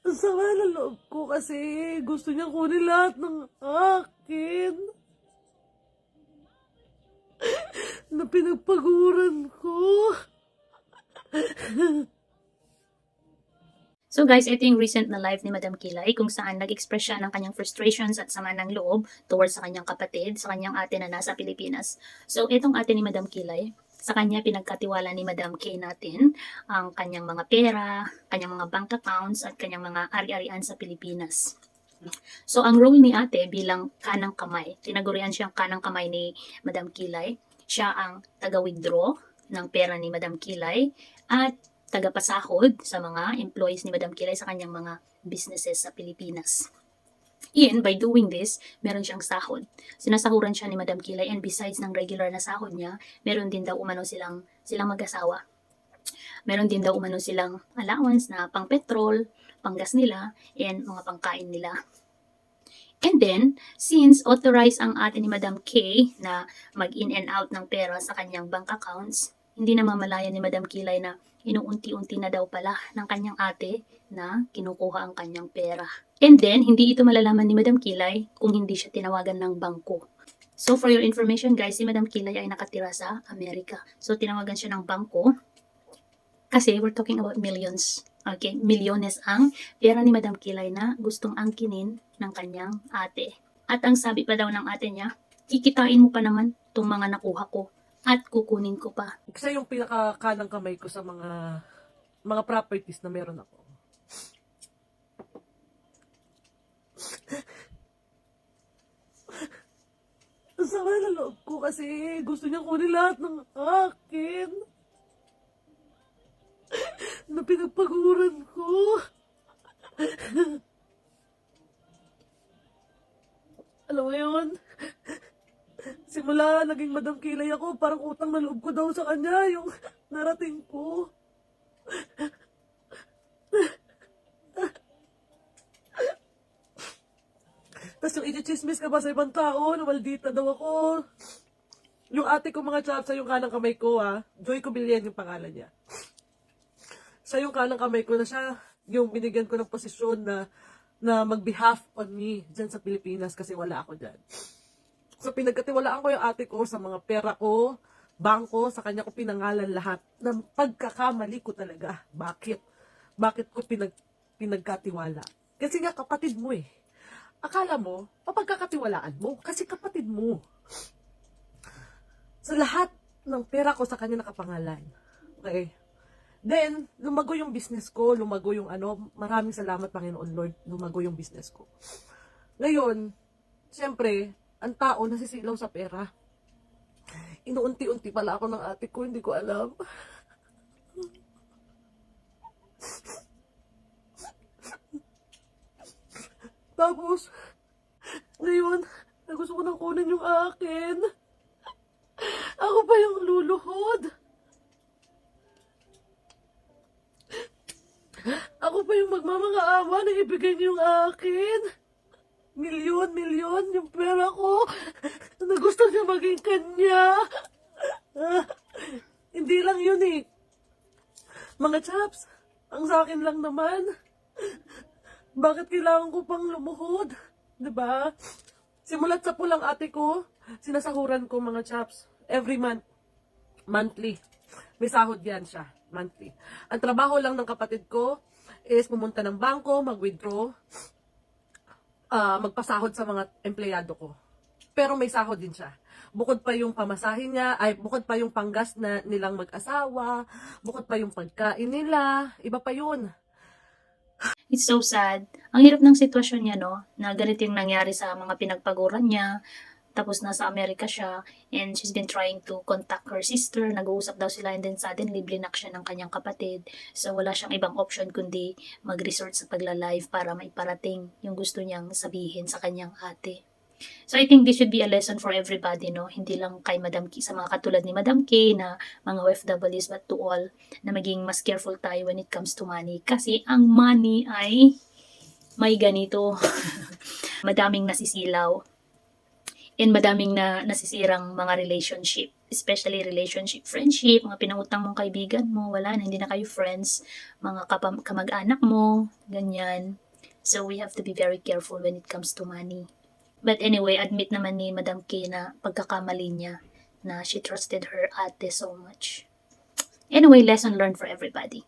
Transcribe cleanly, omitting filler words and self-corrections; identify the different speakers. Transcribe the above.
Speaker 1: Ang sama ng loob ko kasi gusto niya kunin lahat ng akin na pinagpaguran ko.
Speaker 2: So guys, ito yung recent na live ni Madam Kilay kung saan nag-express siya ng kanyang frustrations at sama ng loob towards sa kanyang kapatid, sa kanyang ate na nasa Pilipinas. So itong ate ni Madam Kilay, sa kanya pinagkatiwala ni Madam K natin ang kanyang mga pera, kanyang mga bank accounts at kanyang mga ari-arian sa Pilipinas. So ang role ni ate bilang kanang kamay, tinagurian siyang kanang kamay ni Madam Kilay. Siya ang taga-withdraw ng pera ni Madam Kilay at tagapasahod sa mga employees ni Madam Kilay sa kanyang mga businesses sa Pilipinas. And by doing this, meron siyang sahod. Sinasahuran siya ni Madam Kilay and besides ng regular na sahod niya, meron din daw umano silang mag-asawa. Meron din daw umano silang allowance na pang petrol, panggas nila, and mga pangkain nila. And then, since authorized ang ate ni Madam K na mag-in and out ng pera sa kanyang bank accounts, hindi na mamalayan ni Madam Kilay na inuunti-unti na daw pala ng kanyang ate na kinukuha ang kanyang pera. And then, hindi ito malalaman ni Madam Kilay kung hindi siya tinawagan ng bangko. So for your information guys, si Madam Kilay ay nakatira sa Amerika. So tinawagan siya ng bangko kasi we're talking about millions. Okay, milyones ang pera ni Madam Kilay na gustong angkinin ng kanyang ate. At ang sabi pa daw ng ate niya, kikitain mo pa naman itong mga nakuha ko at kukunin ko pa.
Speaker 1: Siya yung pinakakanang kamay ko sa mga properties na meron ako. Ang sama ng loob ko kasi gusto niya kunin lahat ng akin na pinagpaguran ko. Alam mo yun? Simula naging Madam Kilay ako, parang utang na loob ko daw sa kanya yung narating ko. Tapos yung i-chismis ka ba sa ibang tao na maldita daw ako. Yung ate ko mga chaps, yung kanang kamay ko Joy Cobillan yung pangalan niya. Siya yung kanang kamay ko na siya, yung binigyan ko ng posisyon na mag-behalf on me dyan sa Pilipinas kasi wala ako dyan. So pinagkatiwalaan ko yung ate ko sa mga pera ko, bangko, sa kanya ko pinangalan lahat. Ng pagkakamali ko talaga. Bakit? Bakit ko pinagkatiwala? Kasi nga kapatid mo eh. Akala mo, mapagkakatiwalaan mo kasi kapatid mo. Sa lahat ng pera ko sa kanya nakapangalan. Okay? Then, lumago yung business ko, lumago yung maraming salamat Panginoon Lord, lumago yung business ko. Ngayon, siyempre, ang tao nasisilaw sa pera. Inuunti-unti pala ako ng ate ko, hindi ko alam. Tapos, ngayon, gusto ko nang kunin yung akin. Ako pa yung luluhod. Ako pa yung magmamangaawa na ibigay niyo yung akin. Milyon yung pera ko na gusto niya maging kanya. Hindi lang yun eh. Mga chaps, ang sa akin lang naman. Bakit kailangan ko pang lumuhod? Diba? Simulat sa pulang ate ko, sinasahuran ko mga chaps. Every month. Monthly. May sahod yan siya. Monthly. Ang trabaho lang ng kapatid ko is pumunta ng bangko, mag-withdraw, magpasahod sa mga empleyado ko. Pero may sahod din siya. Bukod pa yung pamasahin niya, bukod pa yung panggas na nilang mag-asawa, bukod pa yung pagkain nila, iba pa yun.
Speaker 2: It's so sad. Ang hirap ng sitwasyon niya, no? Na ganito yung nangyari sa mga pinagpaguran niya. Tapos nasa Amerika siya and she's been trying to contact her sister. Nag-uusap daw sila and then suddenly blinak siya ng kanyang kapatid. So wala siyang ibang option kundi mag-resort sa pagla-live para maiparating yung gusto niyang sabihin sa kanyang ate. So I think this should be a lesson for everybody, no? Hindi lang kay Madam K, sa mga katulad ni Madam K na mga OFWs, but to all na maging mas careful tayo when it comes to money. Kasi ang money ay may ganito. Madaming nasisilaw. And madaming na nasisirang mga relationship, especially relationship, friendship, mga pinangutang mong kaibigan mo, wala na, hindi na kayo friends, mga kamag-anak mo, ganyan. So we have to be very careful when it comes to money. But anyway, admit naman ni Madam K na pagkakamali niya na she trusted her ate so much. Anyway, lesson learned for everybody.